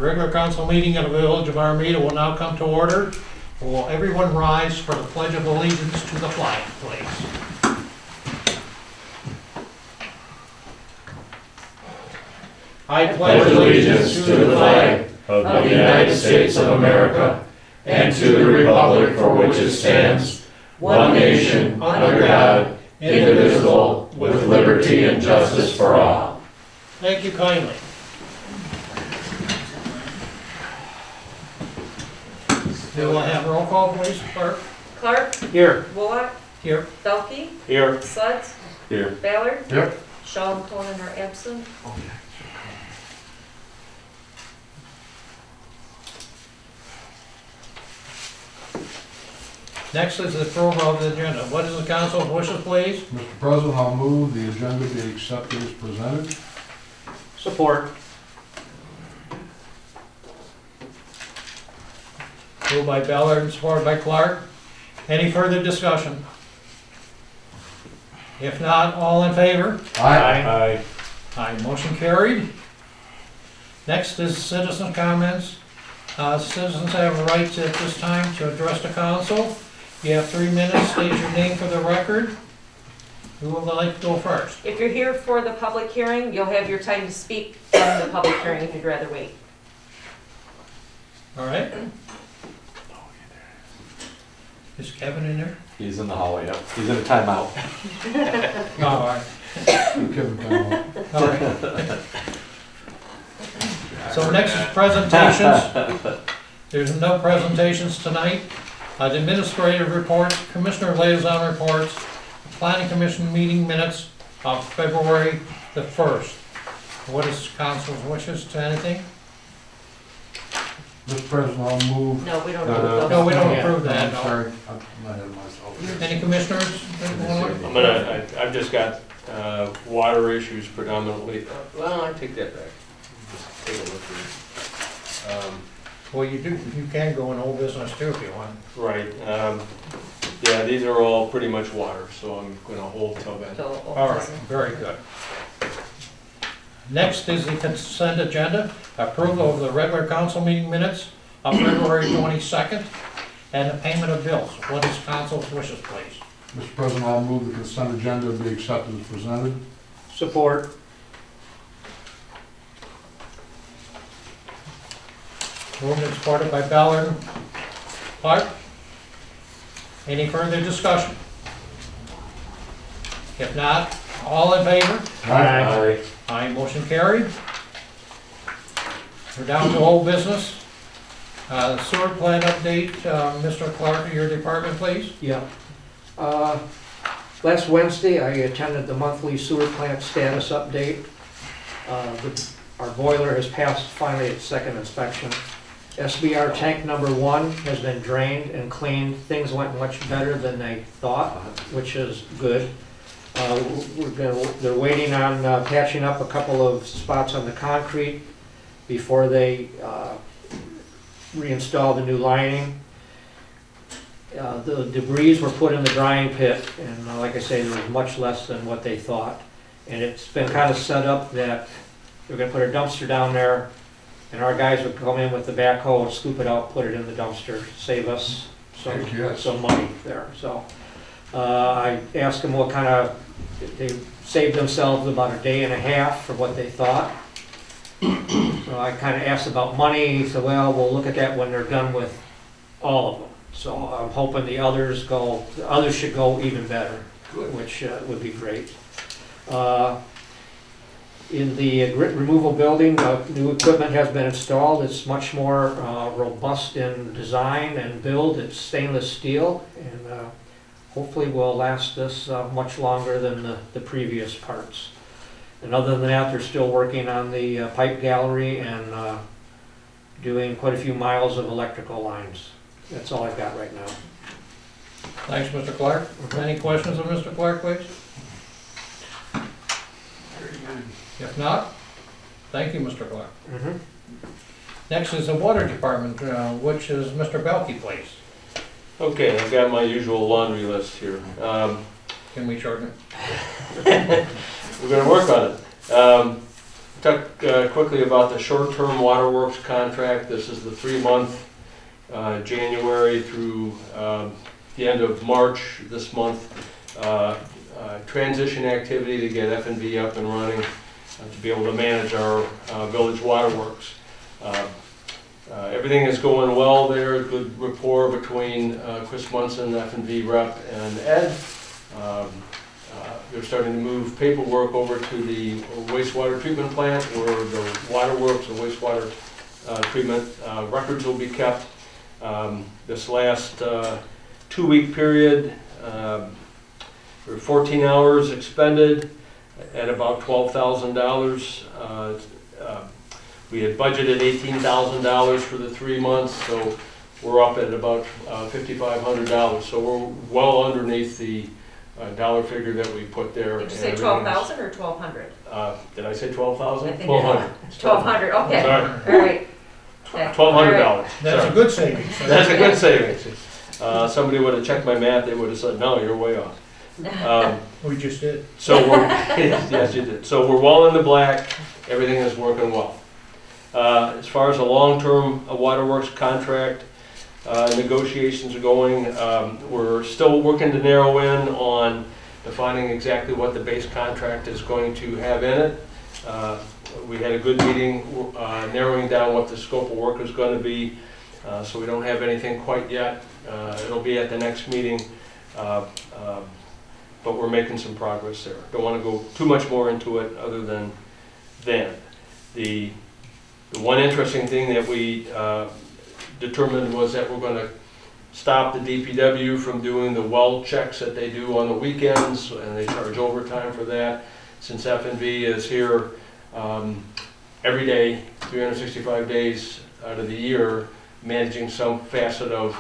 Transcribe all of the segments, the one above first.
Regular council meeting of the Village of Armada will now come to order. Will everyone rise for the Pledge of Allegiance to the flag, please? I pledge allegiance to the flag of the United States of America and to the republic for which it stands, one nation, under God, indivisible, with liberty and justice for all. Thank you kindly. We will have roll call, please, clerk. Clark. Here. Bullock. Here. Belkey. Here. Suds. Here. Ballard. Here. Shaw and Conan are absent. Next is the approval of the agenda. What is the council's wishes, please? Mr. President, I'll move the agenda be accepted as presented. Support. Moved by Ballard and supported by Clark. Any further discussion? If not, all in favor? Aye. Aye, motion carried. Next is citizen comments. Citizens have a right at this time to address the council. You have 3 minutes. State your name for the record. Who would like to go first? If you're here for the public hearing, you'll have your time to speak on the public hearing if you'd rather wait. All right. Is Kevin in there? He's in the hallway, yep. He's in a timeout. No, all right. Kevin Powell. All right. So next is presentations. There's no presentations tonight. The administrative reports, commissioner liaison reports, planning commission meeting minutes of February the 1st. What is council's wishes to anything? Mr. President, I'll move. No, we don't. No, we don't approve that, I'm no. sorry, I'm ahead of myself. Any commissioners? I've just got water issues predominantly. Well, I take that back. Just take a look here. Well, you can go in old business too if you want. Right. Yeah, these are all pretty much water, so I'm going to hold till then. All right, very good. Next is the consent agenda, approval of the regular council meeting minutes of February 22nd, and the payment of bills. What is council's wishes, please? Mr. President, I'll move the consent agenda be accepted as presented. Support. Moved and supported by Ballard. Clark? Any further discussion? If not, all in favor? Aye. Aye, motion carried. We're down to old business. Sewer plant update, Mr. Clark, your department, please. Yeah. Last Wednesday, I attended the monthly sewer plant status update. Our boiler has passed finally its second inspection. SBR tank number 1 has been drained and cleaned. Things went much better than they thought, which is good. They're waiting on patching up a couple of spots on the concrete before they reinstall the new lining. The debris were put in the drying pit, and like I say, there was much less than what they thought. And it's been kind of set up that they're going to put a dumpster down there, and our guys would come in with the backhoe and scoop it out, put it in the dumpster, save us some money there. So I asked them what kind of, they saved themselves about a day and a half for what they thought. So I kind of asked about money. He said, well, we'll look at that when they're done with all of them. So I'm hoping the others should go even better, which would be great. In the grit removal building, new equipment has been installed. It's much more robust in design and build. It's stainless steel, and hopefully will last us much longer than the previous parts. And other than that, they're still working on the pipe gallery and doing quite a few miles of electrical lines. That's all I've got right now. Thanks, Mr. Clark. Any questions of Mr. Clark, please? If not, thank you, Mr. Clark. Next is the water department, which is Mr. Belkey, please. Okay, I've got my usual laundry list here. Can we shorten it? We're going to work on it. talk quickly about the short-term Waterworks contract. This is the 3-month, January through the end of March this month. Transition activity to get F&B up and running, to be able to manage our village waterworks. Everything is going well there, good rapport between Chris Munson, F&B rep, and Ed. They're starting to move paperwork over to the wastewater treatment plant where the waterworks and wastewater treatment records will be kept. This last 2-week period, there were 14 hours expended at about $12,000. We had budgeted $18,000 for the 3 months, so we're up at about $5,500. So we're well underneath the dollar figure that we put there. Did you say 12,000 or 1,200? Did I say 12,000? I think 1,200. 1,200, okay. Sorry. All right. Okay. $1,200. That's Sorry. a good savings. That's a good savings. Somebody would have checked my math, they would have said, no, you're way off. We just did. So we're, yes, you did. So we're well in the black, everything is working well. As far as a long-term waterworks contract, negotiations are going. We're still working to narrow in on defining exactly what the base contract is going to have in it. We had a good meeting narrowing down what the scope of work is going to be, so we don't have anything quite yet. It'll be at the next meeting, but we're making some progress there. Don't want to go too much more into it other than then. The one interesting thing that we determined was that we're going to stop the DPW from doing the well checks that they do on the weekends, and they charge overtime for that. Since F&B is here every day, 365 days out of the year, managing some facet of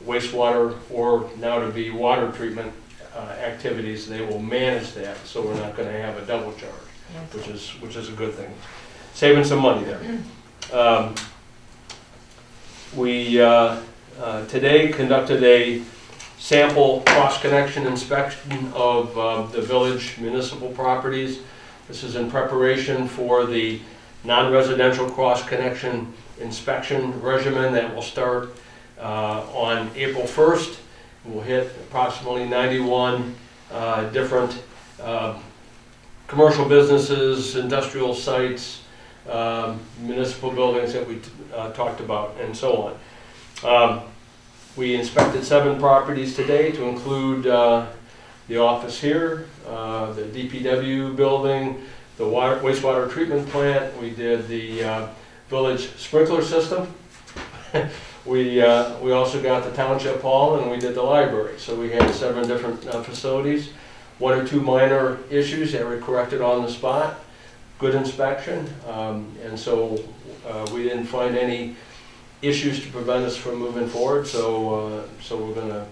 wastewater or now to be water treatment activities, they will manage that, so we're not going to have a double charge, which is a good thing. Saving some money there. We today conducted a sample cross-connection inspection of the village municipal properties. This is in preparation for the non-residential cross-connection inspection regimen that will start on April 1st. We'll hit approximately 91 different commercial businesses, industrial sites, municipal buildings that we talked about, and so on. We inspected 7 properties today, to include the office here, the DPW building, the wastewater treatment plant. We did the village sprinkler system. We also got the township hall, and we did the library. So we had 7 different facilities. 1 or 2 minor issues that were corrected on the spot. Good inspection, and so we didn't find any issues to prevent us from moving forward. So we're going to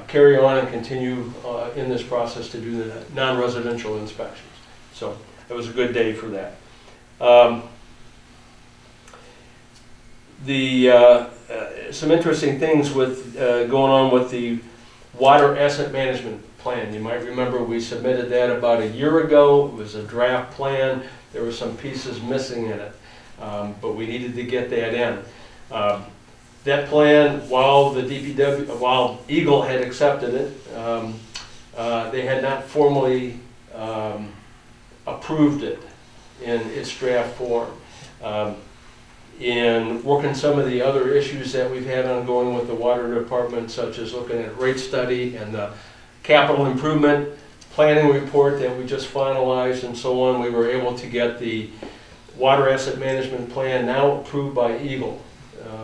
carry on and continue in this process to do the non-residential inspections. So it was a good day for that. Some interesting things with going on with the water asset management plan. You might remember we submitted that about a year ago. It was a draft plan. There were some pieces missing in it, but we needed to get that in. That plan, while Eagle had accepted it, they had not formally approved it in its draft form. In working some of the other issues that we've had ongoing with the water department, such as looking at rate study and the capital improvement planning report that we just finalized and so on, we were able to get the water asset management plan now approved by Eagle.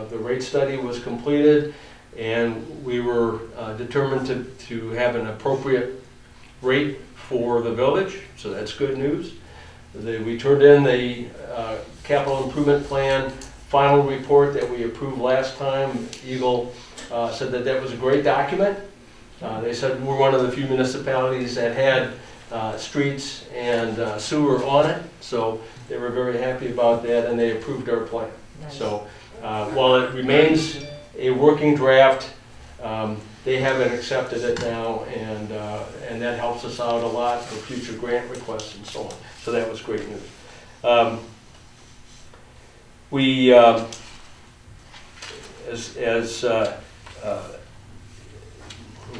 The rate study was completed, and we were determined to have an appropriate rate for the village, so that's good news. We turned in the capital improvement plan final report that we approved last time. Eagle said that that was a great document. They said we're one of the few municipalities that had streets and sewer on it, so they were very happy about that, and they approved our plan. Nice. So while it remains a working draft, They haven't accepted it now, and that helps us out a lot for future grant requests and so on. So that was great news. We, let me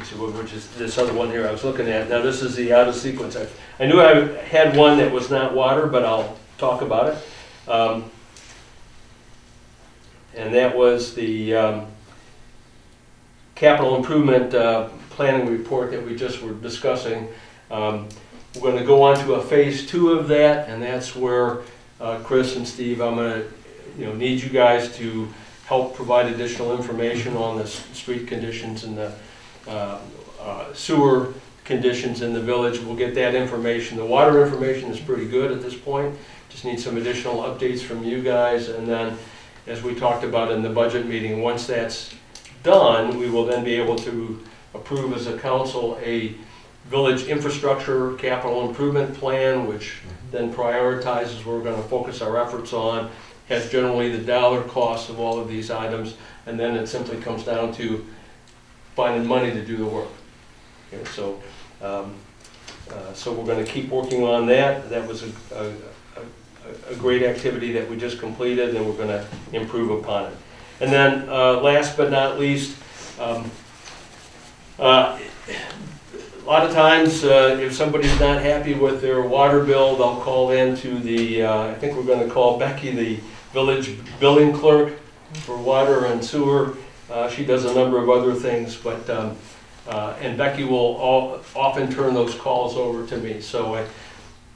see, which is this other one here I was looking at. Now this is the out of sequence. I knew I had one that was not water, but I'll talk about it. And that was the capital improvement planning report that we just were discussing. We're going to go on to a phase 2 of that, and that's where Chris and Steve, I'm going to need you guys to help provide additional information on the street conditions and the sewer conditions in the village. We'll get that information. The water information is pretty good at this point. Just need some additional updates from you guys, and then as we talked about in the budget meeting, once that's done, we will then be able to approve as a council a village infrastructure capital improvement plan, which then prioritizes where we're going to focus our efforts on, has generally the dollar costs of all of these items, and then it simply comes down to finding money to do the work. Okay, so we're going to keep working on that. That was a great activity that we just completed, and we're going to improve upon it. And then last but not least, a lot of times if somebody's not happy with their water bill, they'll call in to the, I think we're going to call Becky the village billing clerk for water and sewer. She does a number of other things, but and Becky will often turn those calls over to me. So I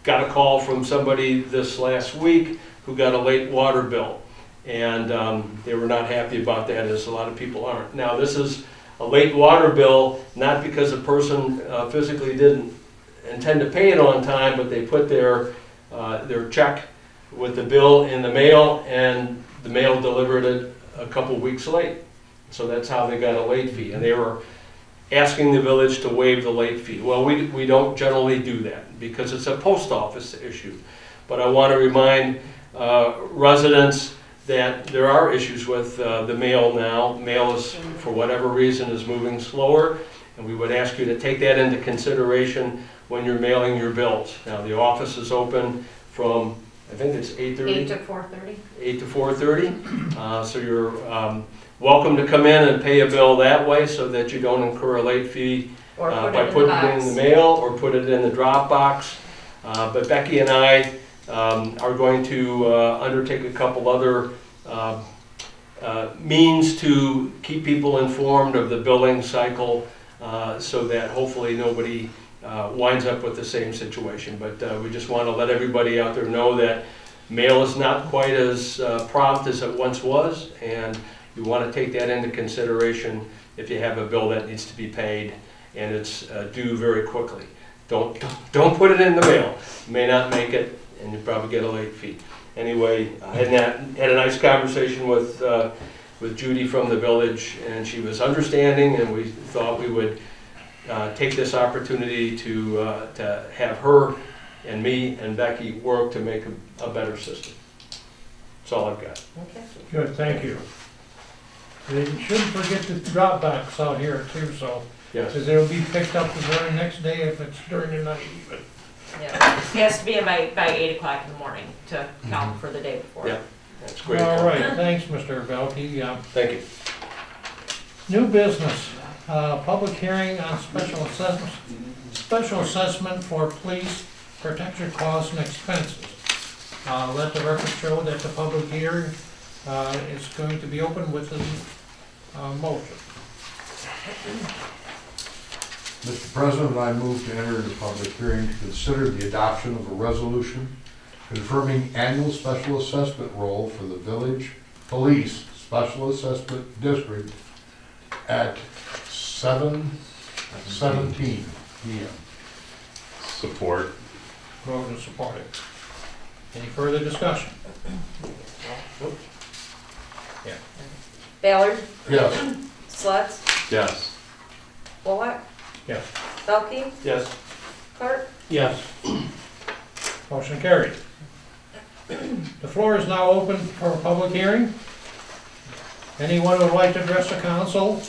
got a call from somebody this last week who got a late water bill, and they were not happy about that, as a lot of people aren't. Now this is a late water bill, not because a person physically didn't intend to pay it on time, but they put their check with the bill in the mail, and the mail delivered it a couple weeks late. So that's how they got a late fee, and they were asking the village to waive the late fee. Well, we don't generally do that because it's a post office issue. But I want to remind residents that there are issues with the mail now. Mail is, for whatever reason, is moving slower, and we would ask you to take that into consideration when you're mailing your bills. Now, the office is open from, I think it's 8:30? 8 to 4:30. 8 to 4:30. So you're welcome to come in and pay a bill that way so that you don't incur a late fee Or put by it in the putting it box. in the mail or put it in the drop box. But Becky and I are going to undertake a couple other means to keep people informed of the billing cycle so that hopefully nobody winds up with the same situation. But we just want to let everybody out there know that mail is not quite as prompt as it once was, and you want to take that into consideration if you have a bill that needs to be paid and it's due very quickly. Don't put it in the mail. You may not make it, and you probably get a late fee. Anyway, I had a nice conversation with Judy from the village, and she was understanding, and we thought we would take this opportunity to have her and me and Becky work to make a better system. That's all I've got. Okay. Good, thank you. They shouldn't forget the drop box out here too, so, Yes. because it'll be picked up the very next day if it's during the night even. Yeah, it has to be in by 8 o'clock in the morning to count for the day before. Yeah, that's great. All right, thanks, Mr. Belkey. Thank you. New business, public hearing on special assessment for police protection costs and expenses. Let the record show that the public hearing is going to be open with a motion. Mr. President, I move to enter into public hearing to consider the adoption of a resolution confirming annual special assessment role for the village police special assessment district at 7:17 p.m. Support. Vote to support it. Any further discussion? Ballard, Yes. Slutz, Yes. Bullock, Yes. Belkey, Yes. Clark. Yes. Motion carried. The floor is now open for a public hearing. Anyone who would like to address the council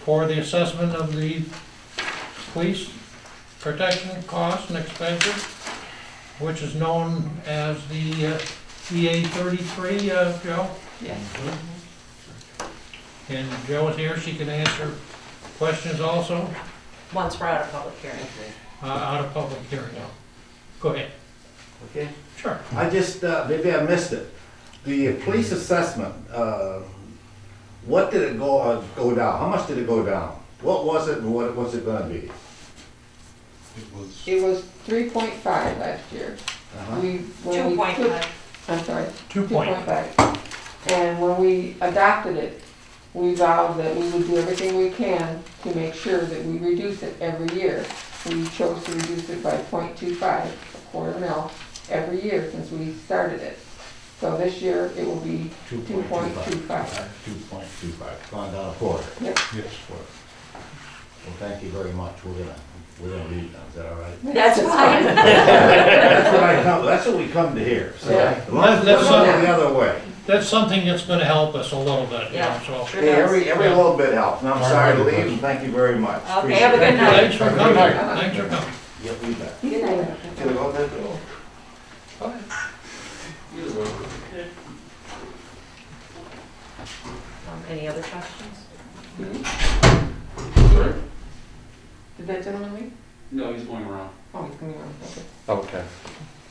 for the assessment of the police protection costs and expenses, which is known as the EA 33, Joe? Yes. And Joe is here, she can answer questions also, Once we're out of public hearing. out of public hearing. Go ahead. Okay, Sure. I just, maybe I missed it. The police assessment, what did it go down? How much did it go down? What was it and what's it gonna be? It was It was 3.5 last year. Uh-huh. When we took- 2.5. I'm sorry, 2.5. 2.5. And when we adopted it, we vowed that we would do everything we can to make sure that we reduce it every year. We chose to reduce it by 0.25, a quarter mil, every year since we started it. So this year, it will be 2.25. 2.25, gone down a quarter. Yep. yes, Well, thank you very much. We're gonna leave now, is that all right? That's fine. That's what we come to hear, so. Yeah. As long as That's it's not the other way. That's something that's gonna help us a little bit, you know, Yeah, so. sure Hey, does. every little bit helps, and I'm sorry to leave, and thank you very much. Okay, have a good Appreciate it. night. Thanks for coming, thanks for coming. Yeah, we bet. Good night. Can we go that door? Any other questions? Did that gentleman leave? No, he's going around. Oh, he's coming around, okay. Okay.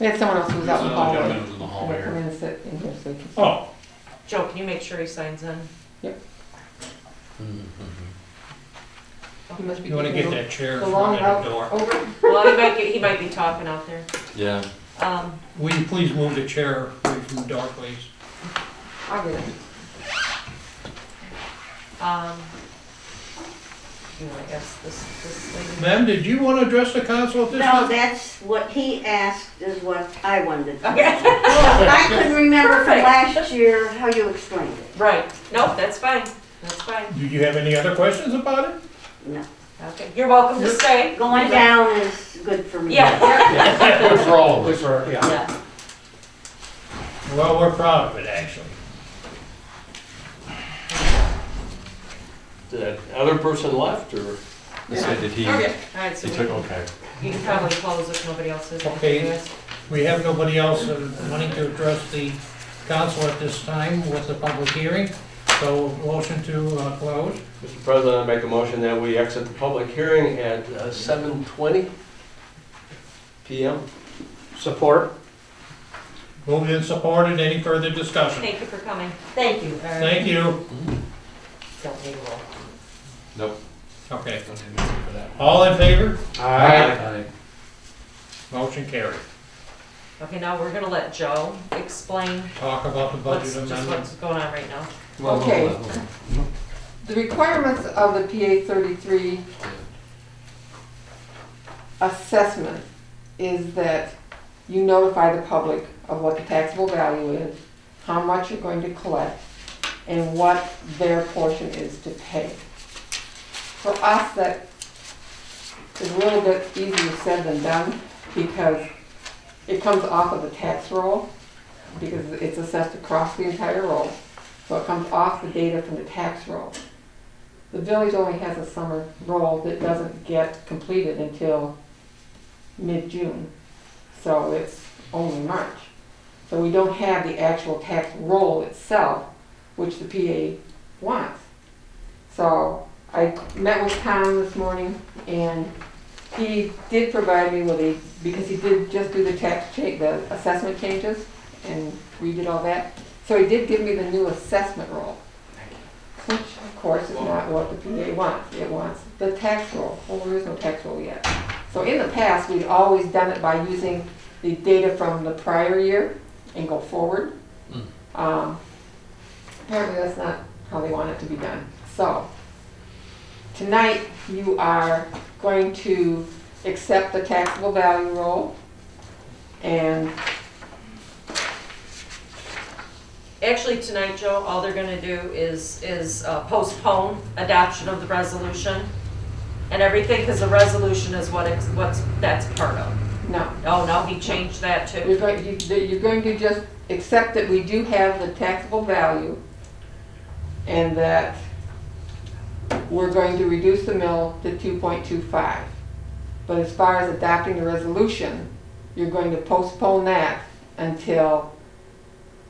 We had someone else who was out in the hallway. Gentleman was in the And hallway they come here. in and sit in here so they can. Oh, Joe, can you make sure he signs in? He must be you wanna get keeping that chair the in long front of out the door? over. Well, he might be talking out there. Yeah. Will you please move the chair away from the door, please? I'll get it. You wanna ask this lady? Ma'am, did you wanna address the council at this No, time? that's what he asked is what I wanted to. Okay. I couldn't remember from Perfect. last year how you explained it. Right, nope, that's fine, that's fine. Did you have any other questions about it? No. Okay, you're welcome to stay. Going down is good for me. Yeah. Good for all of us. Yeah. Yeah. Well, we're proud of it, actually. Did that other person left, or? Did he? Okay, alright, so He took, okay. you can probably close if nobody else is. Okay. We have nobody else wanting to address the council at this time with the public hearing, so motion to close. Mr. President, I make a motion that we exit the public hearing at 7:20 PM. Support? Moved and supported, any further discussion? Thank you for coming. Thank you. Thank you. Don't need a roll. Nope. Okay, Don't need anything for that. all in favor? Aye. Motion carried. Okay, now we're gonna let Joe explain Talk about the budget just amendment. what's going on right now. Okay. The requirements of the PA 33 assessment is that you notify the public of what the taxable value is, how much you're going to collect, and what their portion is to pay. For us, that is a little bit easier said than done because it comes off of the tax roll because it's assessed across the entire roll. So it comes off the data from the tax roll. The village only has a summer roll that doesn't get completed until mid-June. So it's only March. So we don't have the actual tax roll itself, which the PA wants. So I met with Tom this morning and he did provide me with because he did just do the assessment changes and redid all that. So he did give me the new assessment roll, which of course is not what the PA wants. It wants the tax roll. Well, there is no tax roll yet. So in the past, we'd always done it by using the data from the prior year and go forward. Apparently that's not how they want it to be done. So tonight you are going to accept the taxable value roll and Actually, tonight, Joe, all they're gonna do is postpone adoption of the resolution and everything, because the resolution is that's part of. no. Oh, no, he changed that too. You're going to just accept that we do have the taxable value and that we're going to reduce the mill to 2.25. But as far as adopting the resolution, you're going to postpone that until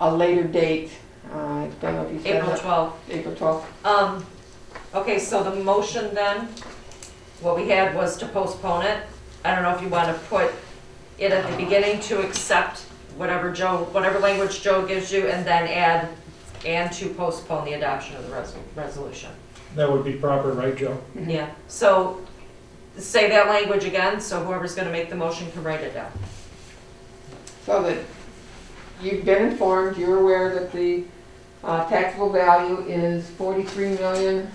a later date. I don't know if you said April that. 12th. April 12th. Okay, so the motion then, what we had was to postpone it. I don't know if you want to put it at the beginning to accept whatever language Joe gives you, and then add, and to postpone the adoption of the resolution. That would be proper, right, Joe? Yeah, so say that language again, so whoever's gonna make the motion can write it down. So that you've been informed, you're aware that the taxable value is 43,000,000.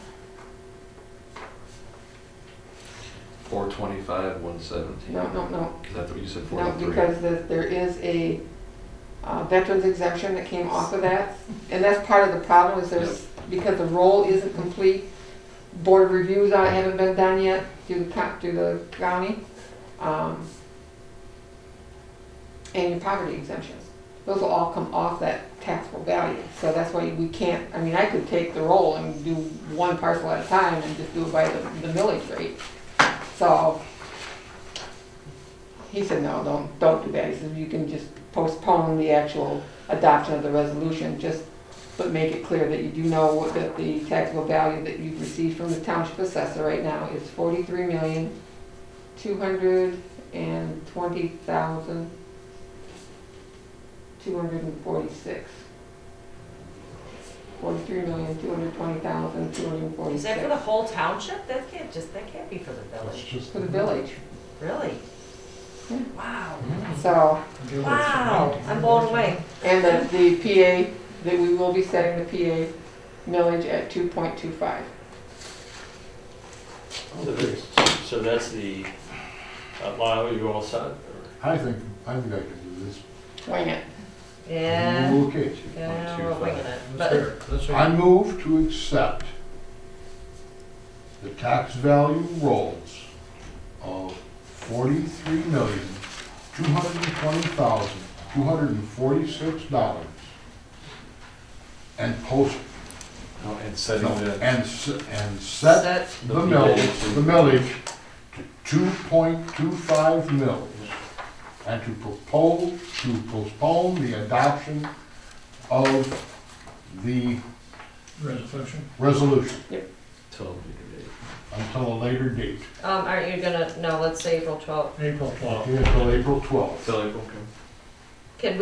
425, 117. No. Is that what you said, No, 43? because there is a veterans exemption that came off of that. And that's part of the problem, is because the roll isn't complete, board of reviews haven't been done yet through the county. And your poverty exemptions. Those will all come off that taxable value. So that's why we can't, I mean, I could take the roll and do one parcel at a time and just do it by the millage rate. So he said, no, don't do that. He said, you can just postpone the actual adoption of the resolution, but make it clear that you do know that the taxable value that you've received from the township assessor right now is 43,220,246. 43,220,246. Is that for the whole township? That can't be for the It's village. just, For the village. Really? Yeah. Wow. So, Wow, I'm blown away. and the PA, that we will be setting the PA millage at 2.25. So that's the, Lyle, you all set? I think I can do this. Wing it. Yeah, Okay. yeah, we're winging it. Let's But hear it. Let's hear I it. move to accept the tax value rolls of $43,220,246 and post, Oh, and setting the, and set that, the millage to 2.25 mils, and to postpone the adoption of the Resolution. resolution till until a later date, aren't you gonna, no, let's say April 12th. April 12th. okay, until April 12th. till April, okay. Can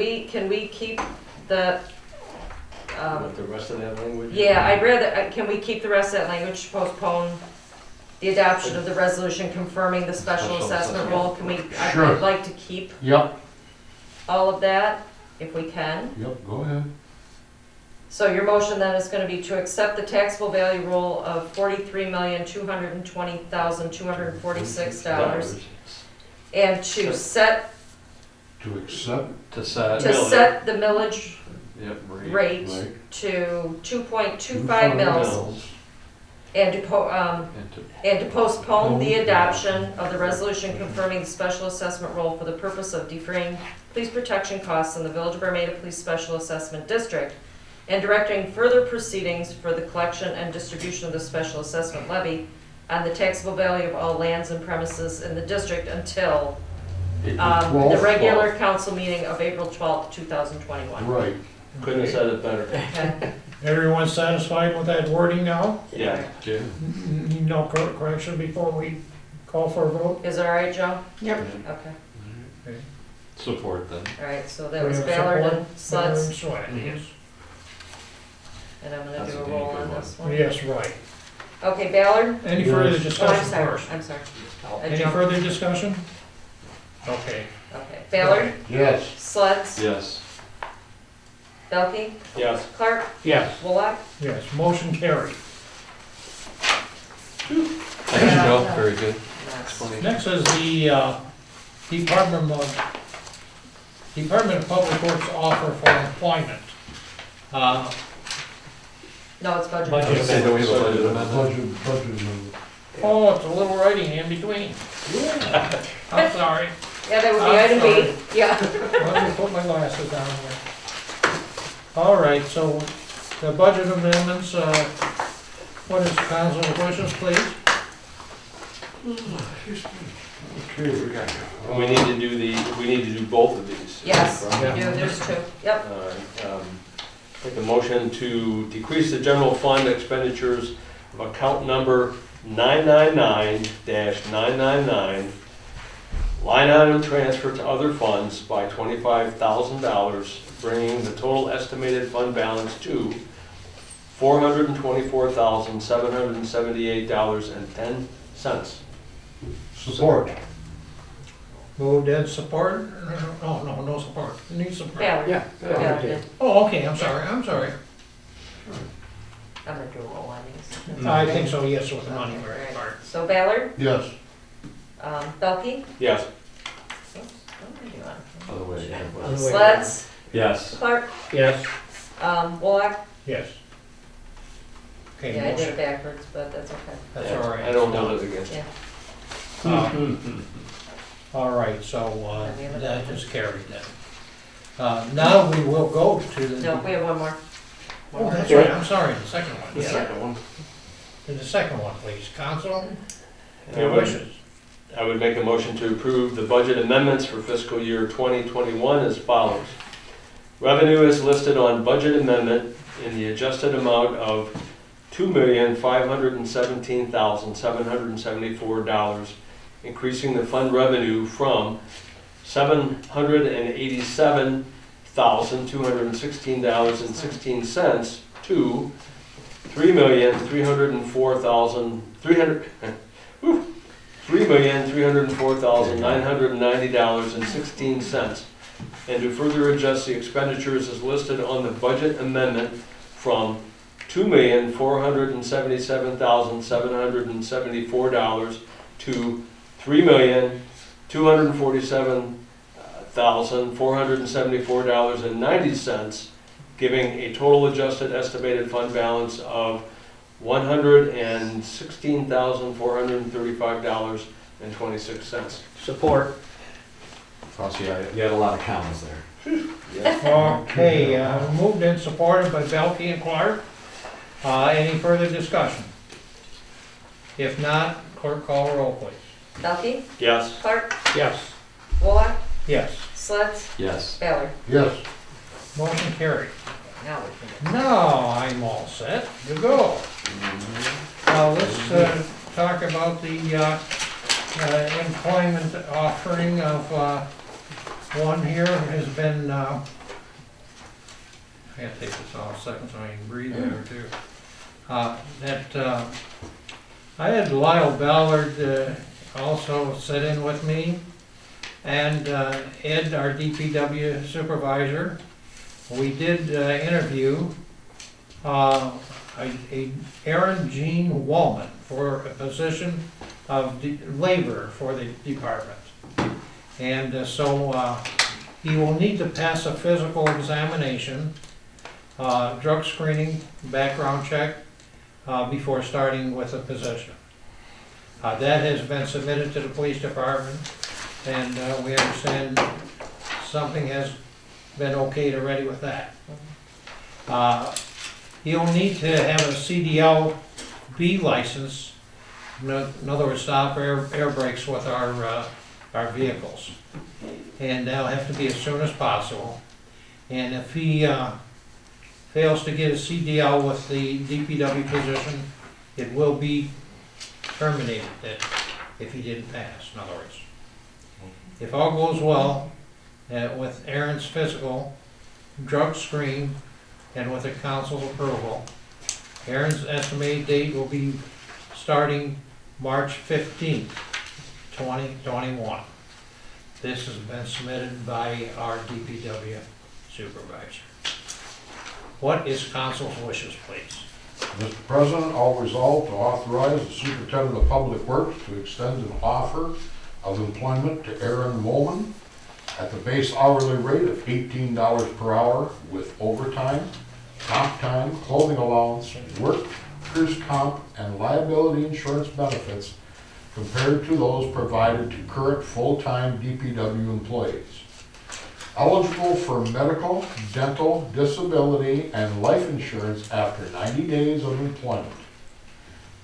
we keep the, With the rest of that language? yeah, I'd rather, can we keep the rest of that language to postpone the adoption of the resolution confirming the special Special assessment assessment. role? Can we, Sure. I'd like to keep Yep, all of that, if we can. go ahead. So your motion then is gonna be to accept the taxable value roll of $43,220,246 and to set, To accept, To set, to set the millage yep, rate. rate right, to 2.25 mils and to and to postpone the adoption of the resolution confirming the special assessment role for the purpose of defraying police protection costs in the Village of Armada Police Special Assessment District and directing further proceedings for the collection and distribution of the special assessment levy on the taxable value of all lands and premises in the district until April the 12th. regular council meeting of April 12th, 2021. Right, Couldn't have said it better. Okay. Everyone satisfied with that wording now? Yeah. Jim? No correction before we call for a vote? Is it all right, Joe? Yep. Okay, Okay. Support then. all right, so that We was have Ballard support? and Slutz, Ballard and Swett, yes. and I'm gonna That's do a a roll good on one. this one. Yes, right. Okay, Ballard? Any further Oh, I'm discussion sorry, first? I'm sorry. Any further discussion? Okay. Okay, Ballard, yes, Slutz, Yes. Belkey, Yes. Clark, Yes. Wolock. Yes, motion carried. Thank you, Joe, very good Yes. explanation. Next is the Department of Public Works offer for employment. No, it's budget. Budget. I was gonna say, do we have a budget amendment? budget amendment. Oh, it's a little writing in between. I'm sorry. Yeah, that would be I'm item B, yeah. Let me put my glasses on here. All right, so the budget amendments, What is council's wishes, please? Okay, we got. And we need to do both of these. Yes, correct? you do, there's two, yep. Make a motion to decrease the general fund expenditures of account number 999-999, line item transfer to other funds by $25,000, bringing the total estimated fund balance to $424,778.10. Support. Moved and support? No support. You need support. Valerie. Yeah. Valerie. Oh, okay, I'm sorry. I'm gonna do a roll on these. I think so, yes, with the money All right. part. So Ballard, Yes. Belkey, Yes. oops, what am I doing? Other way, yeah. Other way Sleds, Yes. Clark, Yes. Wallach. Yes. Okay, Yeah, I did it motion. backwards, but that's okay. That's all right. I don't hold it against you. Yeah. All right, so that is carried then. Now we will go to the. No, we have one more. Oh, that's right, I'm sorry, the second one. The second one. The second one, please. Council, And your wishes. I would make a motion to approve the budget amendments for fiscal year 2021 as follows. Revenue is listed on budget amendment in the adjusted amount of $2,517,774, increasing the fund revenue from $787,216.16 to $3,304,990.16, and to further adjust the expenditures as listed on the budget amendment from $2,477,774 to $3,247,474.90, giving a total adjusted estimated fund balance of $116,435.26. Support. Plus, you had a lot of comments there. Okay, moved and supported by Belkey and Clark. Any further discussion? If not, clerk call roll, please. Belkey, Yes. Clark, Yes. Wallach, Yes, Sleds, Yes. Ballard. Yes. motion carried. Now we can. Now I'm all set to go. Let's talk about the employment offering of one here has been, I gotta take this off a second so I can breathe there too. I had Lyle Ballard also sit in with me, and Ed, our DPW supervisor. We did interview Aaron Jean Wallman for a position of laborer for the department. And so he will need to pass a physical examination, drug screening, background check, before starting with a position. That has been submitted to the police department, and we understand something has been okayed already with that. He'll need to have a CDL B license, in other words, stop air brakes with our vehicles. And that'll have to be as soon as possible. And if he fails to get a CDL with the DPW position, it will be terminated if he didn't pass, in other words. If all goes well, with Aaron's physical, drug screen, and with the council's approval, Aaron's estimated date will be starting March 15th, 2021. This has been submitted by our DPW supervisor. What is council's wishes, please? Mr. President, I'll resolve to authorize the Superintendent of Public Works to extend an offer of employment to Aaron Woolman at the base hourly rate of $18 per hour with overtime, comp time, clothing allowance, workers' comp, and liability insurance benefits compared to those provided to current full-time DPW employees. Eligible for medical, dental, disability, and life insurance after 90 days of employment.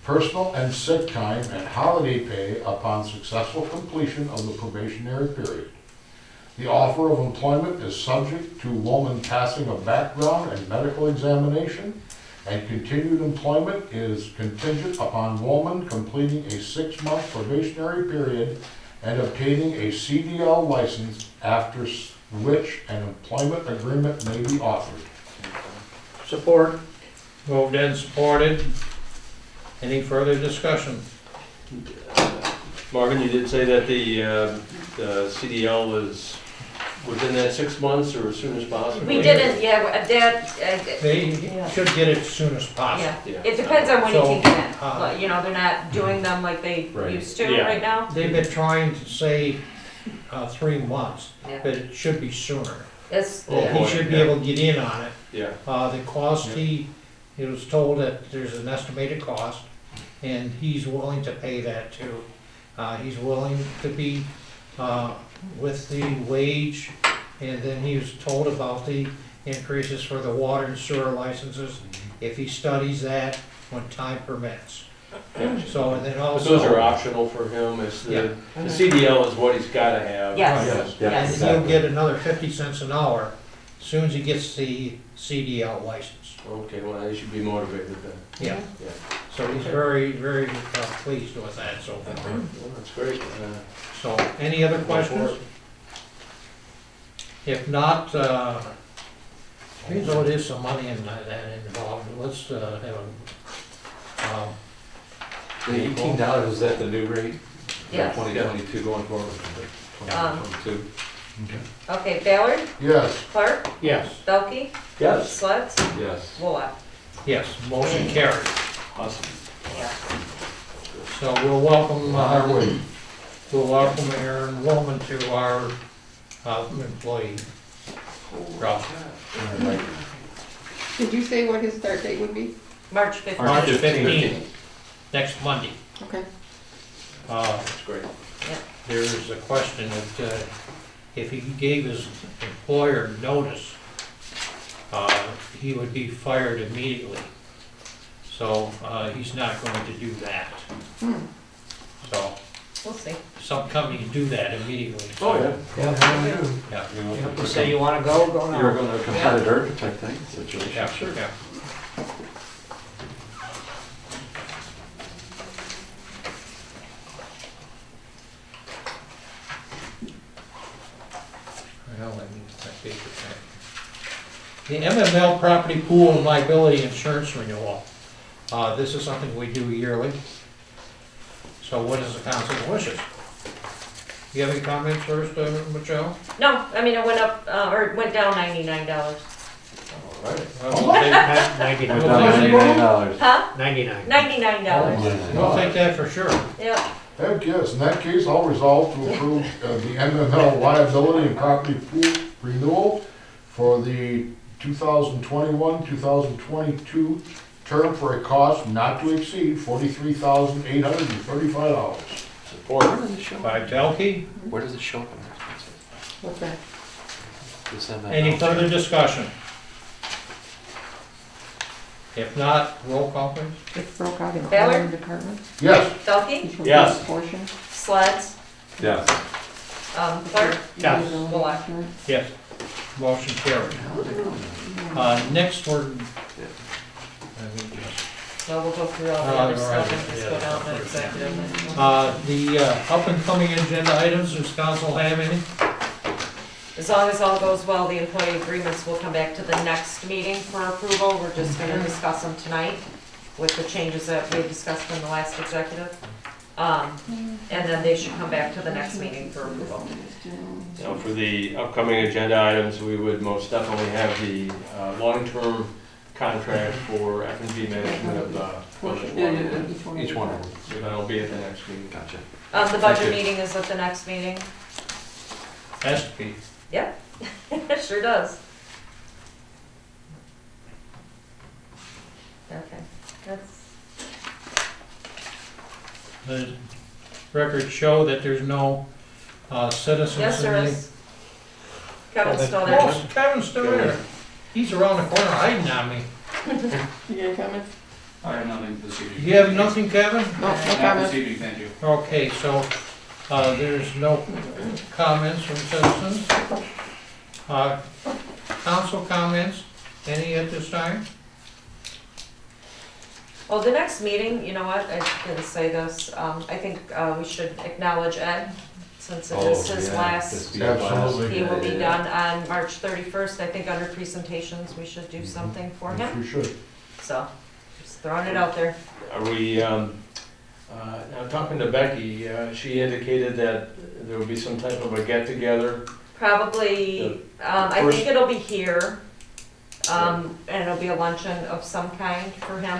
personal and sick time, and holiday pay upon successful completion of the probationary period. The offer of employment is subject to woman passing a background and medical examination, and continued employment is contingent upon woman completing a 6-month probationary period and obtaining a CDL license, after which an employment agreement may be offered. Support. Moved and supported. Any further discussion? Marvin, you did say that the CDL is within that 6 months or as soon as possible? We didn't, They Yeah. should get it as soon as possible. yeah, Yeah. it depends on when you So, can get in. uh, But, you know, they're not doing them like they Right. used to Yeah. right now. They've been trying to say 3 months, Yeah. but it should be sooner. It's, Oh, He boy, should be yeah. able to get in on it. Yeah, The cost, he was told that there's an estimated cost, and he's willing to pay that too. He's willing to be with the wage, and then he was told about the increases for the water and sewer licenses, if he studies that when time permits. So, and then but also. those are optional for him, it's Yeah. the CDL is what he's gotta have. Yes. Right. Yeah, Yes. And he'll get another 50 cents an hour as soon as he gets the CDL license. Okay, well, he should be motivated then. Yeah. Yeah. So he's very, very pleased with that so far. Well, that's great. So, any other questions? If not, even though it is some money in that involved, let's have a, The $18, is that the new rate? Yes. 2022 going forward? 2022? okay, Ballard, Yes. Clark, Yes. Belkey, Yes. Swets, Yes. Wolof. yes, motion carried. Awesome. So we'll welcome, Aaron Woolman to our employee roster. Did you say what his start date would be? March 15th. March 15th. 15th, next Monday. Okay. That's great. There's a question that if he gave his employer notice, he would be fired immediately. So he's not going to do that. So We'll see. some companies do that immediately. Oh, yeah. Yeah, If you say you wanna go, go now. You're going to a competitor type thing, situation. yeah, sure, yeah. Well, that means that paper tag. The MML property pool and liability insurance renewal. This is something we do yearly. So what is the council's wishes? You have any comments first, Michelle? No, I mean, it went up, or it went down $99. All right. Well, we'll take- $99. $99. Huh? $99. $99. We'll take that for sure. Yeah, Heck yes, in that case, I'll resolve to approve the MML liability and property pool renewal for the 2021, 2022 term for a cost not to exceed $43,835. Support. Where does it show? By Delkey, Where does it show up on What's that? there? any further discussion? If not, roll call please. It's broke out in Ballard? all departments. Yes. Belkey, Each one Yes. gets a portion. Sleds, Yes. Clark, Yes. Wolof. Yes. Motion carried. Next we're. So we'll go through all the Oh, other stuff and right, just yeah. go down to executive. The up and coming agenda items, does council have any? As long as all goes well, the employee agreements will come back to the next meeting for approval. We're just gonna discuss them tonight with the changes that we discussed in the last executive. And then they should come back to the next meeting for approval. Now, for the upcoming agenda items, we would most definitely have the long-term contract for F&B management of the village water. Each one of them. So that'll be at the next meeting. Gotcha. The budget meeting is at the next meeting. Has to be. Yep, it sure does. Okay, that's, The records show that there's no citizens. yes, there in the- is. Kevin's still Oh, there. Kevin's still there. He's around the corner hiding on me. You got any comments? I have nothing this evening. You have nothing, Kevin? No, no Not this comments. evening, thank you. Okay, so, there's no comments from citizens. Council comments, any at this time? Well, the next meeting, you know what, I didn't say this, I think we should acknowledge Ed, since it is his last. Absolutely. He will be done on March 31st. I think under presentations, we should do something for Yes, him. we should. So, just throwing it out there. Are we, now talking to Becky, she indicated that there will be some type of a get-together. Probably, I first- think it'll be here, and it'll be a luncheon of some kind for him.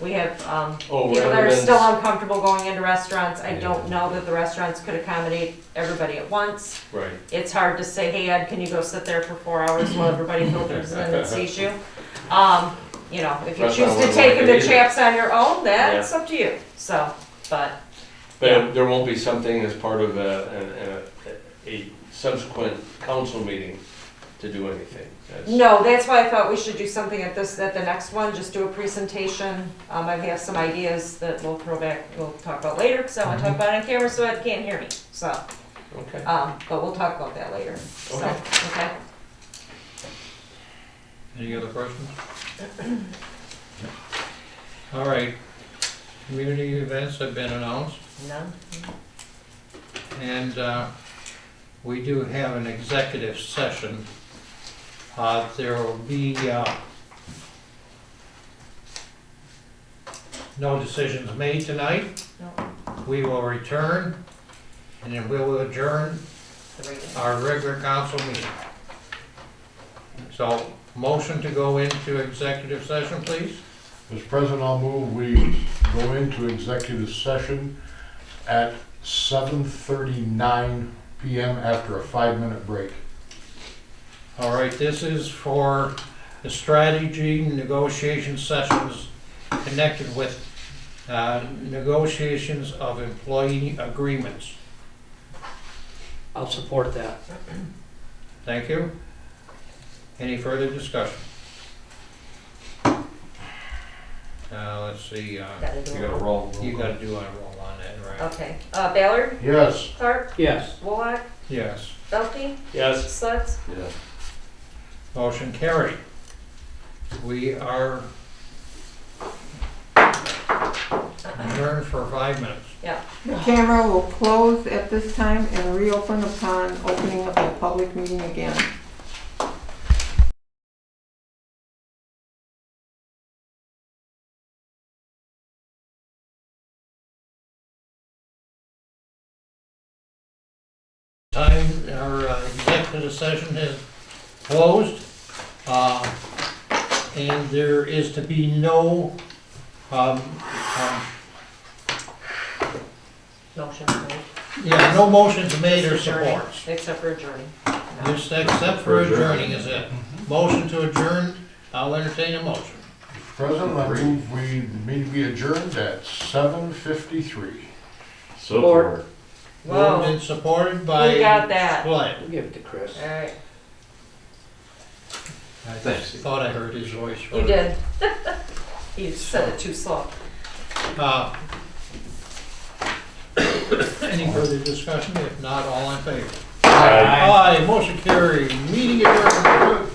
We have, people that rather are than- still uncomfortable going into restaurants. I don't know that the restaurants could accommodate everybody at once. Right. It's hard to say, hey Ed, can you go sit there for 4 hours while everybody filters in and sees you? You know, if you choose Restaurant to wouldn't take like in it the either. chaps on your own, that's up to you, so, but, But there won't be something as part of a subsequent council meeting to do anything. That's- no, that's why I thought we should do something at the next one, just do a presentation. I have some ideas that we'll talk about later, because I want to talk about it on camera so Ed can't hear me, so, Okay. but we'll talk about that later, so, Okay. okay? Any other questions? All right, community events have been announced, None? and we do have an executive session. There will be no decisions made tonight. No. We will return, and then we will adjourn The regular. our regular council meeting. So, motion to go into executive session, please? Mr. President, I'll move we go into executive session at 7:39 PM after a 5-minute break. All right, this is for the strategy negotiation sessions connected with negotiations of employee agreements. I'll support that. Thank you. Any further discussion? Let's see, Gotta do You it. gotta roll. you gotta do a roll on that, right? Okay, Ballard, Yes. Clark, Yes. Wolak, Yes, Belkey, Yes. Sluts. Yeah. motion carried. We are adjourned for 5 minutes. The camera will close at this time and reopen upon opening of the public meeting again. Time, our executive session has closed, and there is to be no, Motion made. no motions made or supports. Except for adjourning. Just except for adjourning is it. Motion to adjourn, I'll entertain a motion. Mr. President, I move we meeting be adjourned at 7:53. Support. Whoa. Moved and supported by. Who got that? Glenn. We'll give it to Chris. Alright, I thought I heard his voice. you did. You said it too slow. Any further discussion? If not, all in favor? Aye. Aye, motion carried, meeting adjourned.